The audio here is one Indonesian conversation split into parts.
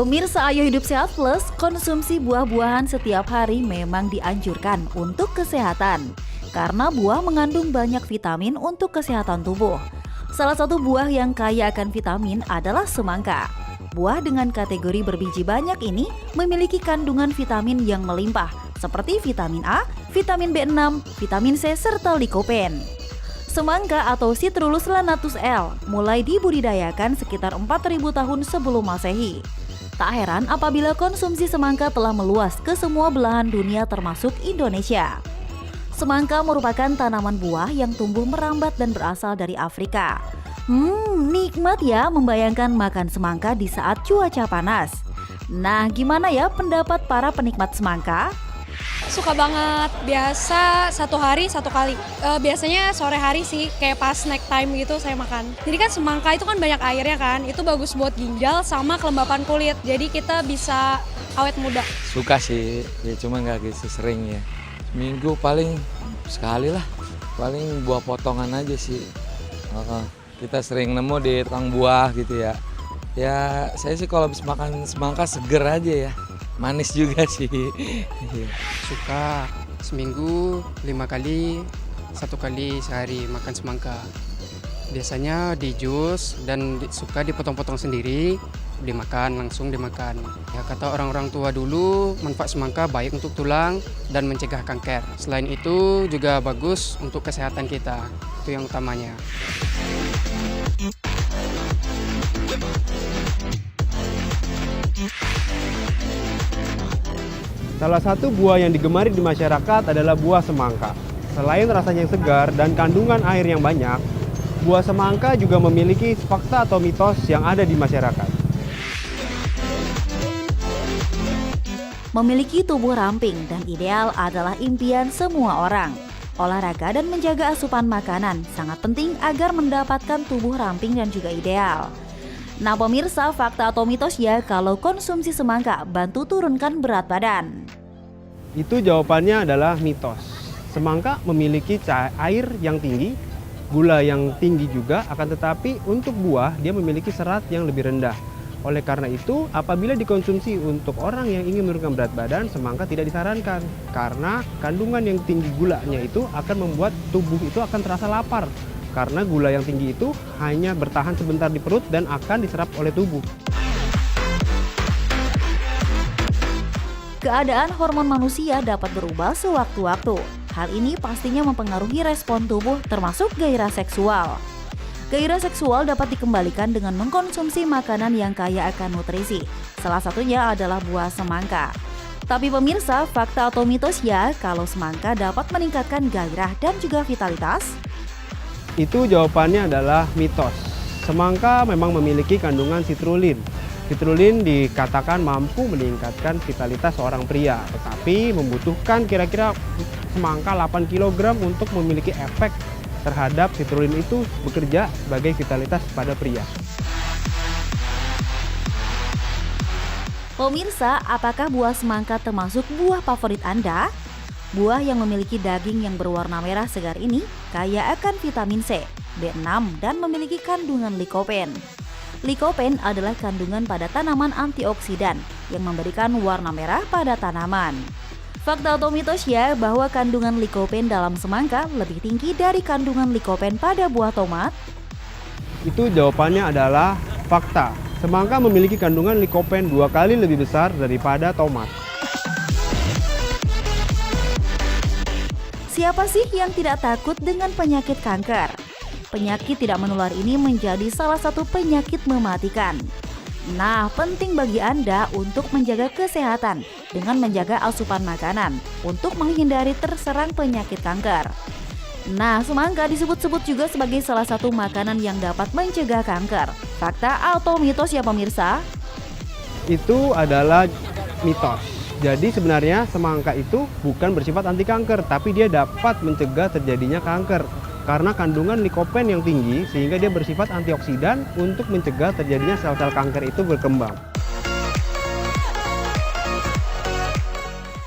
Pemirsa Ayo Hidup Sehat Plus, konsumsi buah-buahan setiap hari memang dianjurkan untuk kesehatan. Karena buah mengandung banyak vitamin untuk kesehatan tubuh. Salah satu buah yang kaya akan vitamin adalah semangka. Buah dengan kategori berbiji banyak ini memiliki kandungan vitamin yang melimpah, seperti vitamin A, vitamin B6, vitamin C, serta likopen. Semangka atau Citrullus lanatus L mulai dibudidayakan sekitar 4.000 tahun sebelum Masehi. Tak heran apabila konsumsi semangka telah meluas ke semua belahan dunia termasuk Indonesia. Semangka merupakan tanaman buah yang tumbuh merambat dan berasal dari Afrika. Nikmat ya membayangkan makan semangka di saat cuaca panas. Nah, gimana ya pendapat para penikmat semangka? Suka banget, biasa satu hari satu kali. Biasanya sore hari sih, kayak pas snack time gitu saya makan. Jadi kan semangka itu kan banyak airnya kan, itu bagus buat ginjal sama kelembapan kulit. Jadi kita bisa awet muda. Suka sih, ya cuma nggak gitu sering ya. Minggu paling sekali lah, paling buah potongan aja sih. Kita sering nemu di tukang buah gitu ya. Ya saya sih kalau habis makan semangka seger aja ya. Manis juga sih. Suka seminggu 5 kali, 1 kali sehari makan semangka. Biasanya di jus dan suka dipotong-potong sendiri, dimakan, langsung dimakan. Ya kata orang-orang tua dulu, manfaat semangka baik untuk tulang dan mencegah kanker. Selain itu juga bagus untuk kesehatan kita, itu yang utamanya. Salah satu buah yang digemari di masyarakat adalah buah semangka. Selain rasanya yang segar dan kandungan air yang banyak, buah semangka juga memiliki fakta atau mitos yang ada di masyarakat. Memiliki tubuh ramping dan ideal adalah impian semua orang. Olahraga dan menjaga asupan makanan sangat penting agar mendapatkan tubuh ramping dan juga ideal. Nah pemirsa, fakta atau mitos ya kalau konsumsi semangka bantu turunkan berat badan? Itu jawabannya adalah mitos. Semangka memiliki air yang tinggi, gula yang tinggi juga, akan tetapi untuk buah dia memiliki serat yang lebih rendah. Oleh karena itu, apabila dikonsumsi untuk orang yang ingin menurunkan berat badan, semangka tidak disarankan. Karena kandungan yang tinggi gulanya itu akan membuat tubuh itu akan terasa lapar. Karena gula yang tinggi itu hanya bertahan sebentar di perut dan akan diserap oleh tubuh. Keadaan hormon manusia dapat berubah sewaktu-waktu. Hal ini pastinya mempengaruhi respon tubuh termasuk gairah seksual. Gairah seksual dapat dikembalikan dengan mengkonsumsi makanan yang kaya akan nutrisi. Salah satunya adalah buah semangka. Tapi pemirsa, fakta atau mitos ya kalau semangka dapat meningkatkan gairah dan juga vitalitas? Itu jawabannya adalah mitos. Semangka memang memiliki kandungan citrulline. Citrulline dikatakan mampu meningkatkan vitalitas seorang pria, tetapi membutuhkan kira-kira semangka 8 kg untuk memiliki efek terhadap citrulline itu bekerja sebagai vitalitas pada pria. Pemirsa, apakah buah semangka termasuk buah favorit Anda? Buah yang memiliki daging yang berwarna merah segar ini kaya akan vitamin C, B6, dan memiliki kandungan likopen. Likopen adalah kandungan pada tanaman antioksidan yang memberikan warna merah pada tanaman. Fakta atau mitos ya bahwa kandungan likopen dalam semangka lebih tinggi dari kandungan likopen pada buah tomat? Itu jawabannya adalah fakta. Semangka memiliki kandungan likopen 2 kali lebih besar daripada tomat. Siapa sih yang tidak takut dengan penyakit kanker? Penyakit tidak menular ini menjadi salah satu penyakit mematikan. Nah, penting bagi Anda untuk menjaga kesehatan dengan menjaga asupan makanan untuk menghindari terserang penyakit kanker. Nah, semangka disebut-sebut juga sebagai salah satu makanan yang dapat mencegah kanker. Fakta atau mitos ya pemirsa? Itu adalah mitos. Jadi sebenarnya semangka itu bukan bersifat anti kanker, tapi dia dapat mencegah terjadinya kanker. Karena kandungan likopen yang tinggi, sehingga dia bersifat antioksidan untuk mencegah terjadinya sel-sel kanker itu berkembang.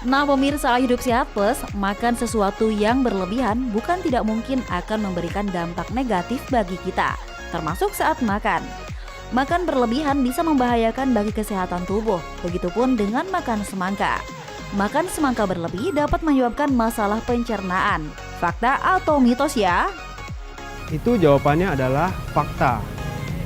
Nah pemirsa Hidup Sehat Plus, makan sesuatu yang berlebihan bukan tidak mungkin akan memberikan dampak negatif bagi kita, termasuk saat makan. Makan berlebihan bisa membahayakan bagi kesehatan tubuh, begitupun dengan makan semangka. Makan semangka berlebih dapat menyebabkan masalah pencernaan. Fakta atau mitos ya? Itu jawabannya adalah fakta.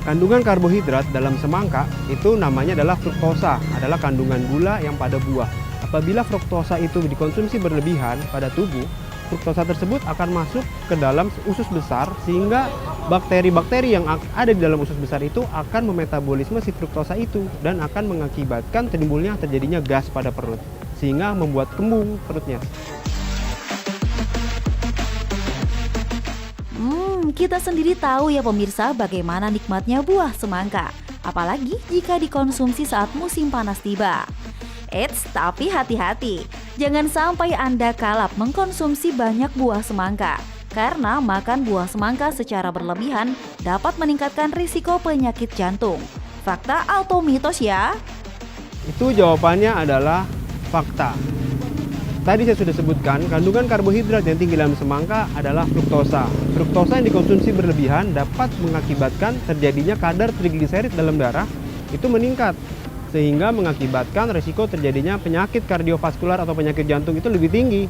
Kandungan karbohidrat dalam semangka itu namanya adalah fruktosa, adalah kandungan gula yang pada buah. Apabila fruktosa itu dikonsumsi berlebihan pada tubuh, fruktosa tersebut akan masuk ke dalam usus besar sehingga bakteri-bakteri yang ada di dalam usus besar itu akan memetabolisme si fruktosa itu dan akan mengakibatkan terjadinya gas pada perut sehingga membuat kembung perutnya. Kita sendiri tahu ya pemirsa bagaimana nikmatnya buah semangka, apalagi jika dikonsumsi saat musim panas tiba. Eits, tapi hati-hati, jangan sampai Anda kalap mengkonsumsi banyak buah semangka, karena makan buah semangka secara berlebihan dapat meningkatkan risiko penyakit jantung. Fakta atau mitos ya? Itu jawabannya adalah fakta. Tadi saya sudah sebutkan, kandungan karbohidrat yang tinggi dalam semangka adalah fruktosa. Fruktosa yang dikonsumsi berlebihan dapat mengakibatkan terjadinya kadar trigliserid dalam darah itu meningkat, sehingga mengakibatkan risiko terjadinya penyakit kardiovaskular atau penyakit jantung itu lebih tinggi.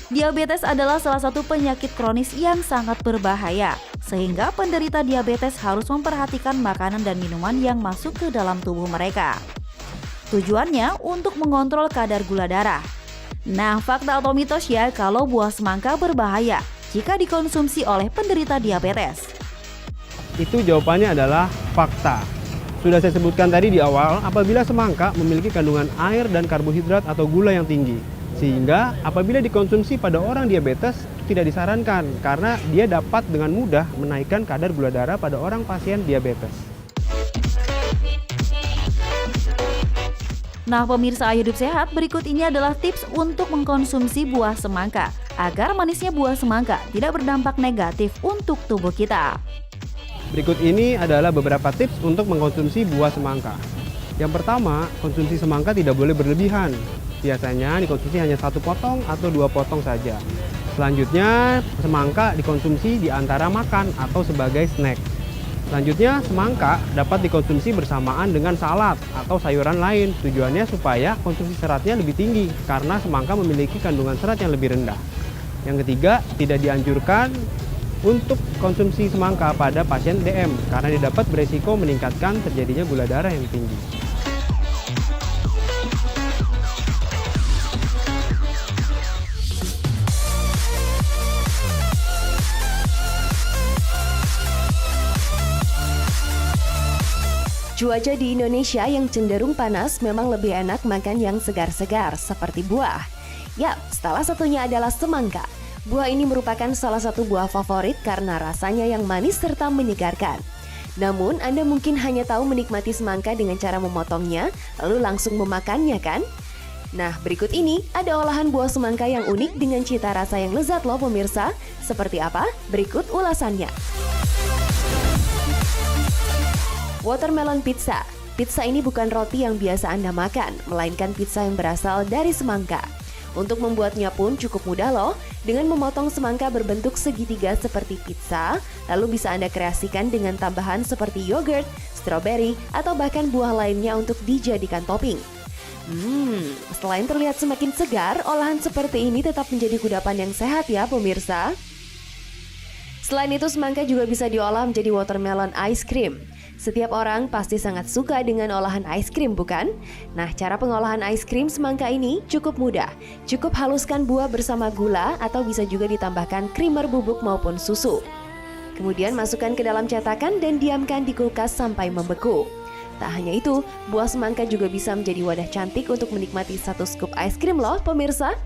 Diabetes adalah salah satu penyakit kronis yang sangat berbahaya, sehingga penderita diabetes harus memperhatikan makanan dan minuman yang masuk ke dalam tubuh mereka. Tujuannya untuk mengontrol kadar gula darah. Nah, fakta atau mitos ya kalau buah semangka berbahaya jika dikonsumsi oleh penderita diabetes? Itu jawabannya adalah fakta. Sudah saya sebutkan tadi di awal, apabila semangka memiliki kandungan air dan karbohidrat atau gula yang tinggi, sehingga apabila dikonsumsi pada orang diabetes tidak disarankan karena dia dapat dengan mudah menaikkan kadar gula darah pada orang pasien diabetes. Nah pemirsa Ayo Hidup Sehat, berikut ini adalah tips untuk mengkonsumsi buah semangka agar manisnya buah semangka tidak berdampak negatif untuk tubuh kita. Berikut ini adalah beberapa tips untuk mengkonsumsi buah semangka. Yang pertama, konsumsi semangka tidak boleh berlebihan. Biasanya dikonsumsi hanya 1 potong atau 2 potong saja. Selanjutnya, semangka dikonsumsi di antara makan atau sebagai snack. Selanjutnya, semangka dapat dikonsumsi bersamaan dengan salad atau sayuran lain. Tujuannya supaya konsumsi seratnya lebih tinggi karena semangka memiliki kandungan serat yang lebih rendah. Yang ketiga, tidak dianjurkan untuk konsumsi semangka pada pasien DM karena dia dapat beresiko meningkatkan terjadinya gula darah yang tinggi. Cuaca di Indonesia yang cenderung panas memang lebih enak makan yang segar-segar seperti buah. Yap, salah satunya adalah semangka. Buah ini merupakan salah satu buah favorit karena rasanya yang manis serta menyegarkan. Namun, Anda mungkin hanya tahu menikmati semangka dengan cara memotongnya, lalu langsung memakannya kan? Nah, berikut ini ada olahan buah semangka yang unik dengan cita rasa yang lezat loh pemirsa. Seperti apa? Berikut ulasannya. Watermelon pizza. Pizza ini bukan roti yang biasa Anda makan, melainkan pizza yang berasal dari semangka. Untuk membuatnya pun cukup mudah loh, dengan memotong semangka berbentuk segitiga seperti pizza, lalu bisa Anda kreasikan dengan tambahan seperti yogurt, stroberi, atau bahkan buah lainnya untuk dijadikan topping. Selain terlihat semakin segar, olahan seperti ini tetap menjadi kudapan yang sehat ya pemirsa. Selain itu, semangka juga bisa diolah menjadi watermelon ice cream. Setiap orang pasti sangat suka dengan olahan ice cream, bukan? Nah, cara pengolahan ice cream semangka ini cukup mudah. Cukup haluskan buah bersama gula atau bisa juga ditambahkan creamer bubuk maupun susu. Kemudian masukkan ke dalam cetakan dan diamkan di kulkas sampai membeku. Tak hanya itu, buah semangka juga bisa menjadi wadah cantik untuk menikmati 1 scoop ice cream loh, pemirsa.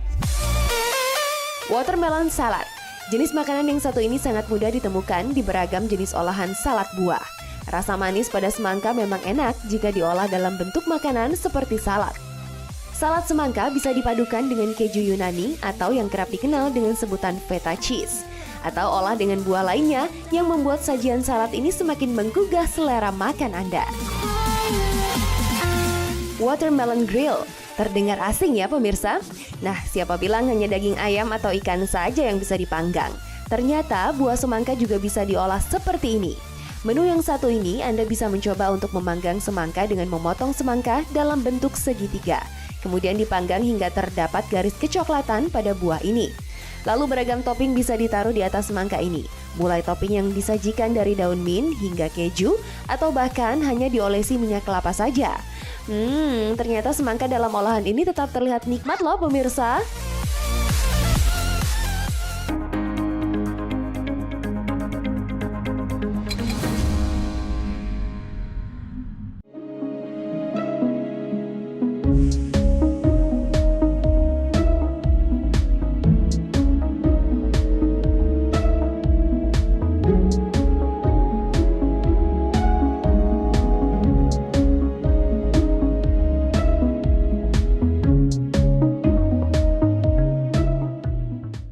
Watermelon salad. Jenis makanan yang satu ini sangat mudah ditemukan di beragam jenis olahan salad buah. Rasa manis pada semangka memang enak jika diolah dalam bentuk makanan seperti salad. Salad semangka bisa dipadukan dengan keju Yunani atau yang kerap dikenal dengan sebutan feta cheese. Atau olah dengan buah lainnya yang membuat sajian salad ini semakin menggugah selera makan Anda. Watermelon grill. Terdengar asing ya pemirsa? Nah, siapa bilang hanya daging ayam atau ikan saja yang bisa dipanggang? Ternyata buah semangka juga bisa diolah seperti ini. Menu yang satu ini Anda bisa mencoba untuk memanggang semangka dengan memotong semangka dalam bentuk segitiga. Kemudian dipanggang hingga terdapat garis kecoklatan pada buah ini. Lalu beragam topping bisa ditaruh di atas semangka ini. Mulai topping yang disajikan dari daun mint hingga keju atau bahkan hanya diolesi minyak kelapa saja. Ternyata semangka dalam olahan ini tetap terlihat nikmat loh pemirsa.